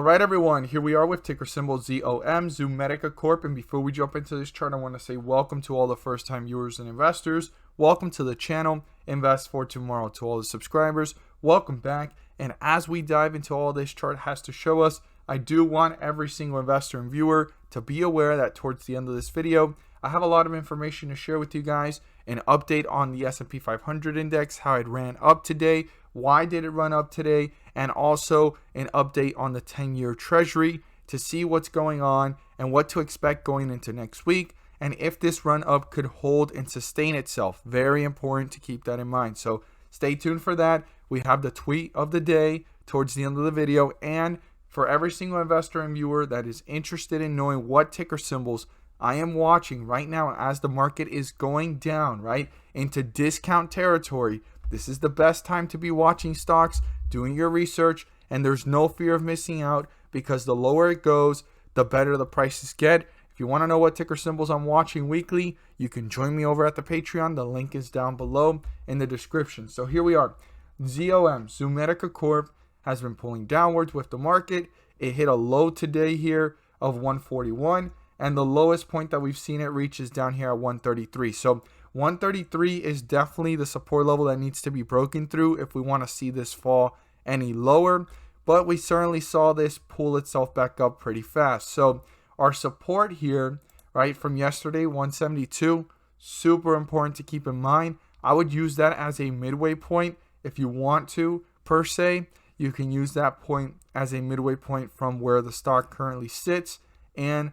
All right, everyone, here we are with ticker symbol ZOM, Zomedica Corp. And before we jump into this chart, I want to say welcome to all the first-time viewers and investors. Welcome to the channel, Invest for Tomorrow. To all the subscribers, welcome back. And as we dive into all this chart has to show us, I do want every single investor and viewer to be aware that towards the end of this video, I have a lot of information to share with you guys. An update on the S&P 500 index, how it ran up today, why did it run up today, and also an update on the 10-year treasury to see what's going on and what to expect going into next week, and if this run up could hold and sustain itself. Very important to keep that in mind. So stay tuned for that. We have the tweet of the day towards the end of the video, and for every single investor and viewer that is interested in knowing what ticker symbols I am watching right now as the market is going down, right, into discount territory, this is the best time to be watching stocks, doing your research, and there's no fear of missing out because the lower it goes, the better the prices get. If you want to know what ticker symbols I'm watching weekly, you can join me over at the Patreon. The link is down below in the description. So here we are. ZOM, Zomedica Corp, has been pulling downwards with the market. It hit a low today here of 141. And the lowest point that we've seen it reach is down here at 133. So 133 is definitely the support level that needs to be broken through if we want to see this fall any lower. But we certainly saw this pull itself back up pretty fast. So our support here, right, from yesterday, 172, super important to keep in mind. I would use that as a midway point if you want to, per se. You can use that point as a midway point from where the stock currently sits and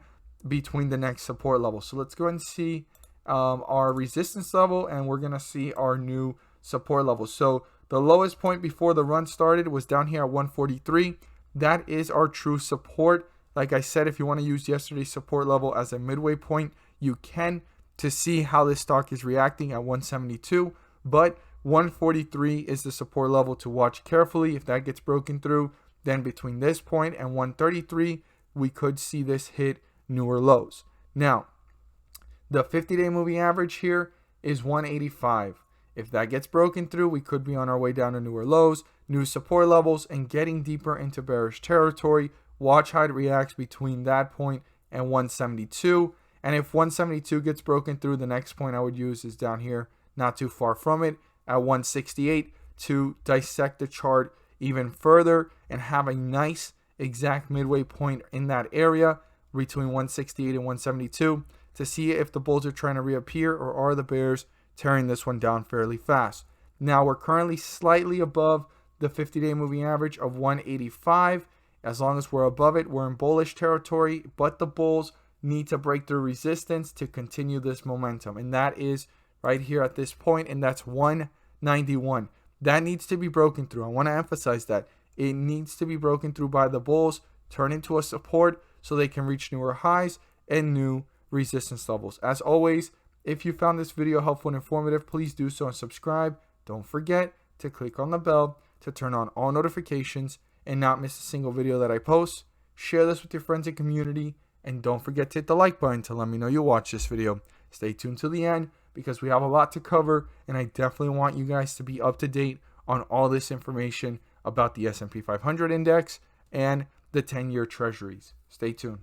between the next support level. So let's go ahead and see our resistance level, and we're going to see our new support level. So the lowest point before the run started was down here at 143. That is our true support. Like I said, if you want to use yesterday's support level as a midway point, you can, to see how this stock is reacting at 172. But 143 is the support level to watch carefully. If that gets broken through, then between this point and 133, we could see this hit newer lows. Now, the 50-day moving average here is 185. If that gets broken through, we could be on our way down to newer lows, new support levels, and getting deeper into bearish territory. Watch how it reacts between that point and 172. And if 172 gets broken through, the next point I would use is down here, not too far from it, at 168, to dissect the chart even further and have a nice exact midway point in that area between 168 and 172 to see if the bulls are trying to reappear or are the bears tearing this one down fairly fast. Now we're currently slightly above the 50-day moving average of 185. As long as we're above it, we're in bullish territory, but the bulls need to break through resistance to continue this momentum, and that is right here at this point, and that's 191. That needs to be broken through. I want to emphasize that it needs to be broken through by the bulls, turn into a support so they can reach newer highs and new resistance levels. As always, if you found this video helpful and informative, please do so and subscribe. Don't forget to click on the bell to turn on all notifications and not miss a single video that I post. Share this with your friends and community, and don't forget to hit the like button to let me know you watched this video. Stay tuned to the end because we have a lot to cover, and I definitely want you guys to be up to date on all this information about the S&P 500 index and the 10-year treasuries. Stay tuned.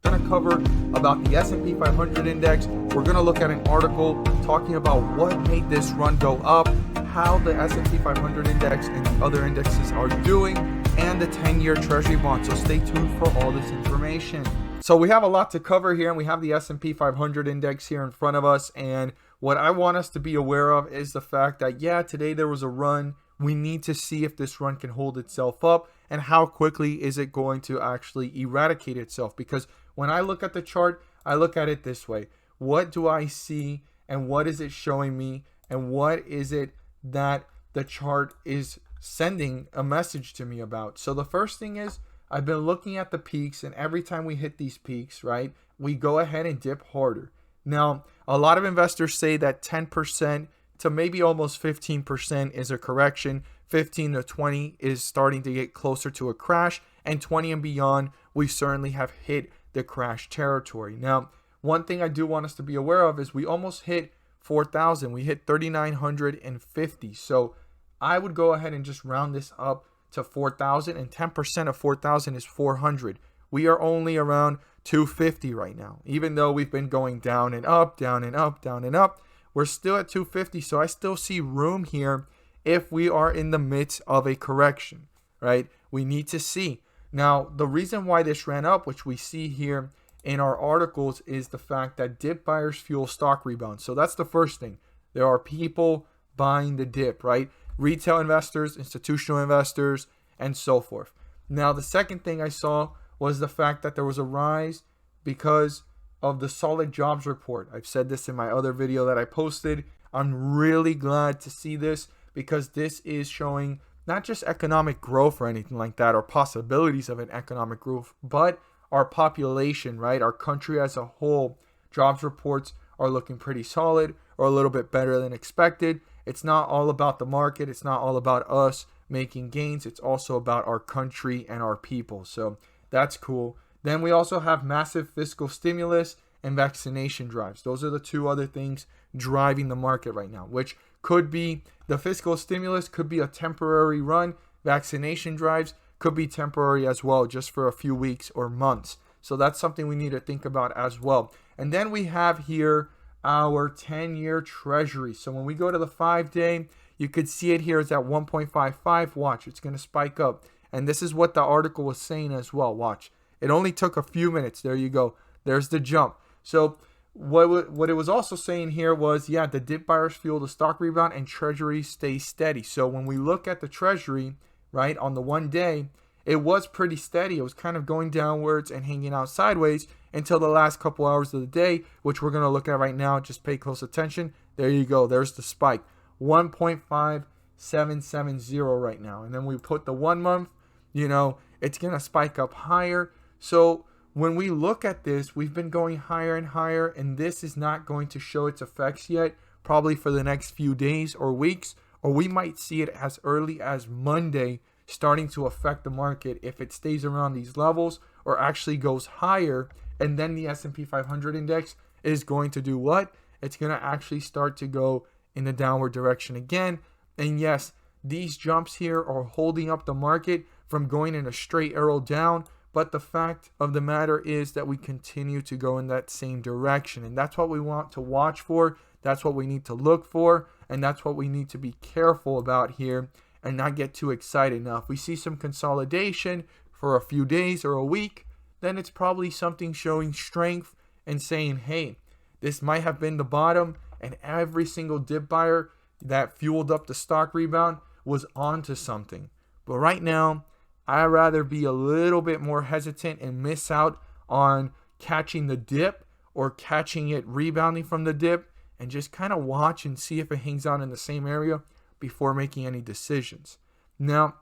We're going to cover about the S&P 500 index. We're going to look at an article talking about what made this run go up, how the S&P 500 index and the other indexes are doing, and the 10-year treasury bond. So stay tuned for all this information. So we have a lot to cover here, and we have the S&P 500 index here in front of us. And what I want us to be aware of is the fact that, yeah, today there was a run. We need to see if this run can hold itself up and how quickly is it going to actually eradicate itself. Because when I look at the chart, I look at it this way. What do I see and what is it showing me and what is it that the chart is sending a message to me about? So the first thing is I've been looking at the peaks, and every time we hit these peaks, right, we go ahead and dip harder. Now, a lot of investors say that 10% to maybe almost 15% is a correction. 15 to 20 is starting to get closer to a crash, and 20 and beyond, we certainly have hit the crash territory. Now, one thing I do want us to be aware of is we almost hit 4,000. We hit 3,950. So I would go ahead and just round this up to 4,000, and 10% of 4,000 is 400. We are only around 250 right now. Even though we've been going down and up, down and up, down and up, we're still at 250. So I still see room here if we are in the midst of a correction, right? We need to see. Now, the reason why this ran up, which we see here in our articles, is the fact that dip buyers fuel stock rebounds. So that's the first thing. There are people buying the dip, right? Retail investors, institutional investors, and so forth. Now, the second thing I saw was the fact that there was a rise because of the solid jobs report. I've said this in my other video that I posted. I'm really glad to see this because this is showing not just economic growth or anything like that, or possibilities of an economic growth, but our population, right? Our country as a whole. Jobs reports are looking pretty solid or a little bit better than expected. It's not all about the market. It's not all about us making gains. It's also about our country and our people. So that's cool. Then we also have massive fiscal stimulus and vaccination drives. Those are the two other things driving the market right now, which could be the fiscal stimulus could be a temporary run. Vaccination drives could be temporary as well, just for a few weeks or months. So that's something we need to think about as well. And then we have here our 10-year treasury. So when we go to the 5-day, you could see it here. It's at 1.55. Watch, it's going to spike up. And this is what the article was saying as well. Watch. It only took a few minutes. There you go. There's the jump. So what it was also saying here was, yeah, the dip buyers fuel the stock rebound and treasury stays steady. So when we look at the treasury, right, on the 1 day, it was pretty steady. It was kind of going downwards and hanging out sideways until the last couple hours of the day, which we're going to look at right now. Just pay close attention. There you go. There's the spike. 1.5770 right now. And then we put the 1 month, it's going to spike up higher. So when we look at this, we've been going higher and higher, and this is not going to show its effects yet, probably for the next few days or weeks, or we might see it as early as Monday starting to affect the market if it stays around these levels or actually goes higher. And then the S&P 500 index is going to do what? It's going to actually start to go in the downward direction again. And yes, these jumps here are holding up the market from going in a straight arrow down. But the fact of the matter is that we continue to go in that same direction. And that's what we want to watch for. That's what we need to look for. And that's what we need to be careful about here and not get too excited. Now, if we see some consolidation for a few days or a week, then it's probably something showing strength and saying, hey, this might have been the bottom. And every single dip buyer that fueled up the stock rebound was onto something. But right now, I'd rather be a little bit more hesitant and miss out on catching the dip or catching it rebounding from the dip and just kind of watch and see if it hangs out in the same area before making any decisions. Now,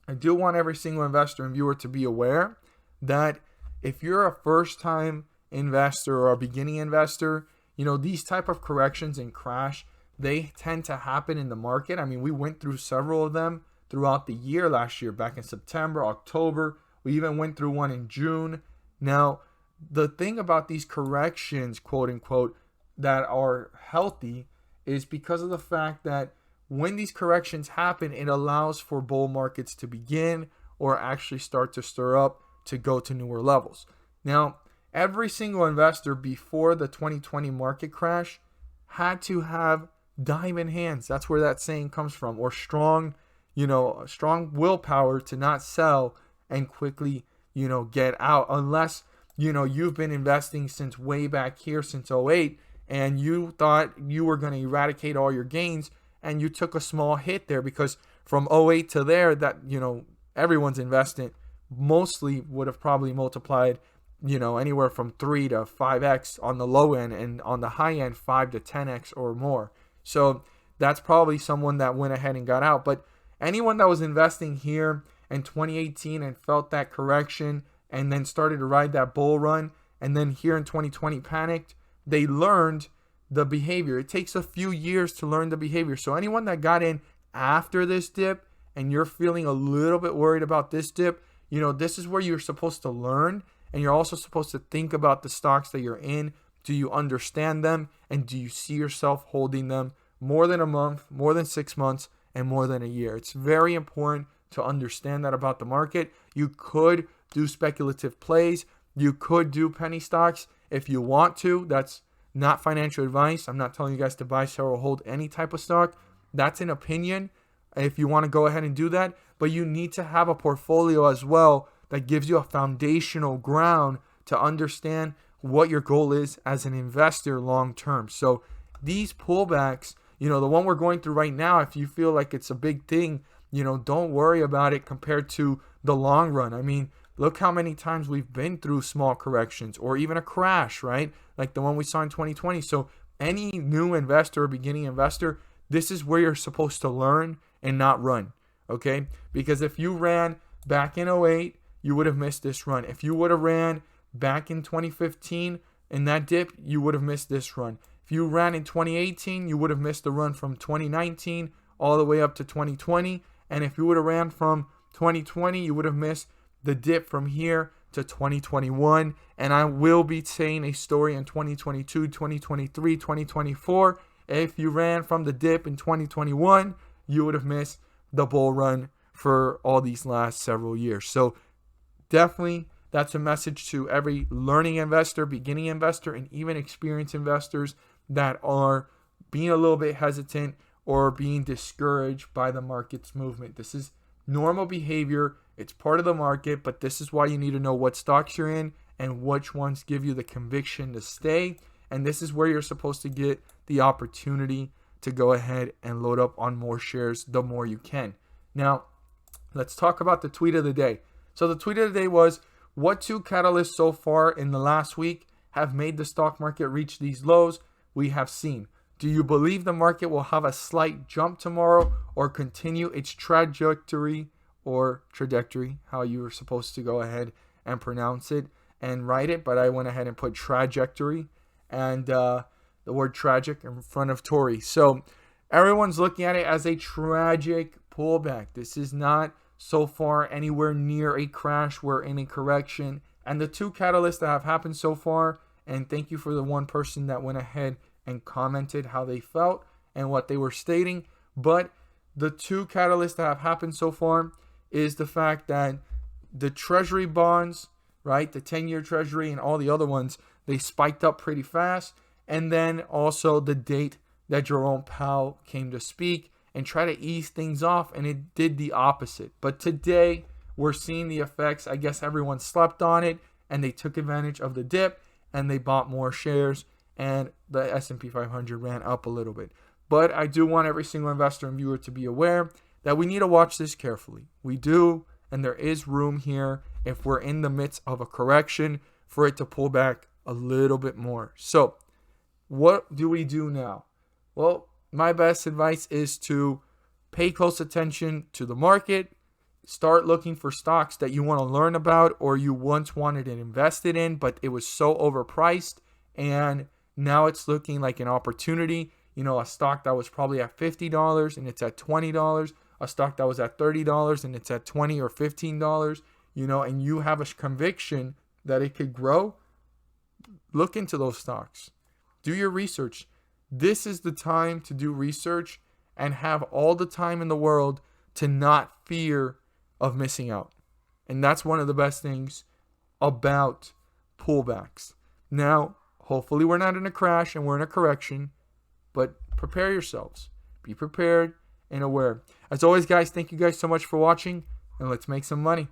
I do want every single investor and viewer to be aware that if you're a first-time investor or a beginning investor, these type of corrections and crash, they tend to happen in the market. I mean, we went through several of them throughout the year last year, back in September, October. We even went through one in June. Now, the thing about these corrections, quote unquote, that are healthy is because of the fact that when these corrections happen, it allows for bull markets to begin or actually start to stir up to go to newer levels. Now, every single investor before the 2020 market crash had to have diamond hands. That's where that saying comes from, or strong willpower to not sell and quickly, get out, unless, you've been investing since way back here, since 08, and you thought you were going to eradicate all your gains, and you took a small hit there, because from 08 to there, that, everyone's investment mostly would have probably multiplied, anywhere from 3 to 5x on the low end, and on the high end, 5 to 10x or more. So that's probably someone that went ahead and got out. But anyone that was investing here in 2018 and felt that correction and then started to ride that bull run, and then here in 2020 panicked, they learned the behavior. It takes a few years to learn the behavior. So anyone that got in after this dip and you're feeling a little bit worried about this dip, this is where you're supposed to learn, and you're also supposed to think about the stocks that you're in. Do you understand them, and do you see yourself holding them more than a month, more than 6 months, and more than a year? It's very important to understand that about the market. You could do speculative plays. You could do penny stocks if you want to. That's not financial advice. I'm not telling you guys to buy, sell, or hold any type of stock. That's an opinion if you want to go ahead and do that. But you need to have a portfolio as well that gives you a foundational ground to understand what your goal is as an investor long term. So these pullbacks, the one we're going through right now, if you feel like it's a big thing, don't worry about it compared to the long run. I mean, look how many times we've been through small corrections or even a crash, right? Like the one we saw in 2020. So any new investor or beginning investor, this is where you're supposed to learn and not run, okay? Because if you ran back in 08, you would have missed this run. If you would have ran back in 2015 in that dip, you would have missed this run. If you ran in 2018, you would have missed the run from 2019 all the way up to 2020. And if you would have ran from 2020, you would have missed the dip from here to 2021. And I will be saying a story in 2022, 2023, 2024. If you ran from the dip in 2021, you would have missed the bull run for all these last several years. So definitely that's a message to every learning investor, beginning investor, and even experienced investors that are being a little bit hesitant or being discouraged by the market's movement. This is normal behavior. It's part of the market, but this is why you need to know what stocks you're in and which ones give you the conviction to stay. And this is where you're supposed to get the opportunity to go ahead and load up on more shares the more you can. Now, let's talk about the tweet of the day. So the tweet of the day was, what two catalysts so far in the last week have made the stock market reach these lows we have seen? Do you believe the market will have a slight jump tomorrow or continue its trajectory, how you were supposed to go ahead and pronounce it and write it, but I went ahead and put trajectory and the word tragic in front of Tory. So everyone's looking at it as a tragic pullback. This is not so far anywhere near a crash. We're in a correction. And the two catalysts that have happened so far, and thank you for the one person that went ahead and commented how they felt and what they were stating. But the two catalysts that have happened so far is the fact that the treasury bonds, right, the 10-year treasury and all the other ones, they spiked up pretty fast. And then also the date that Jerome Powell came to speak and try to ease things off, and it did the opposite. But today we're seeing the effects. I guess everyone slept on it and they took advantage of the dip and they bought more shares, and the S&P 500 ran up a little bit. But I do want every single investor and viewer to be aware that we need to watch this carefully. We do, and there is room here if we're in the midst of a correction for it to pull back a little bit more. So what do we do now? Well, my best advice is to pay close attention to the market. Start looking for stocks that you want to learn about or you once wanted and invested in, but it was so overpriced and now it's looking like an opportunity. A stock that was probably at $50 and it's at $20. A stock that was at $30 and it's at $20 or $15, and you have a conviction that it could grow. Look into those stocks. Do your research. This is the time to do research and have all the time in the world to not fear of missing out. And that's one of the best things about pullbacks. Now, hopefully we're not in a crash and we're in a correction, but prepare yourselves. Be prepared and aware. As always, guys, thank you guys so much for watching, and let's make some money.